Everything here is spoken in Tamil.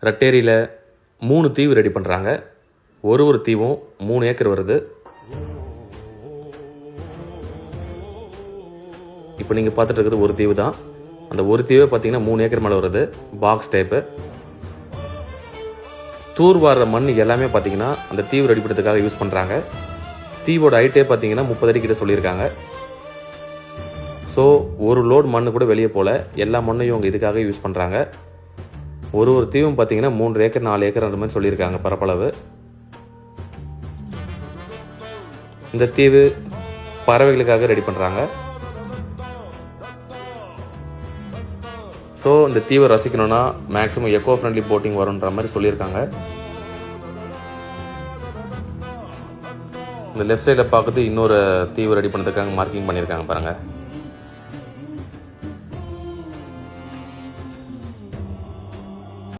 ரெட்டேரியில் 3 தீவு ரெடி பண்ணுறாங்க. ஒரு தீவும் 3 ஏக்கர் வருது. இப்போ நீங்கள் பார்த்துட்டு இருக்கிறது ஒரு தீவு தான். அந்த ஒரு தீவே பார்த்தீங்கன்னா 3 ஏக்கர் மேலே வருது. Box type. தூர் வாடுற மண் எல்லாமே பார்த்தீங்கன்னா அந்த தீவு ரெடி பண்ணுறதுக்காக யூஸ் பண்ணுறாங்க. தீவோட ஹைட்டே பார்த்தீங்கன்னா 30 அடி கிட்ட சொல்லியிருக்காங்க. ஸோ ஒரு லோட் மண் கூட வெளியே போகல. எல்லா மண்ணையும் அவங்க இதுக்காக யூஸ் பண்ணுறாங்க. ஒரு தீவும் பார்த்தீங்கன்னா 3 ஏக்கர் 4 ஏக்கர் அந்த மாதிரி சொல்லியிருக்காங்க பரப்பளவு. இந்த தீவு பறவைகளுக்காக ரெடி பண்ணுறாங்க. ஸோ இந்த தீவை ரசிக்கணும்னா மேக்ஸிமம் எக்கோ ஃப்ரெண்ட்லி போட்டிங் வரும்ன்ற மாதிரி சொல்லியிருக்காங்க. இந்த லெஃப்ட் சைடில் பார்க்குறது இன்னொரு தீவு ரெடி பண்ணுறதுக்காக மார்க்கிங் பண்ணியிருக்காங்க பாருங்கள்.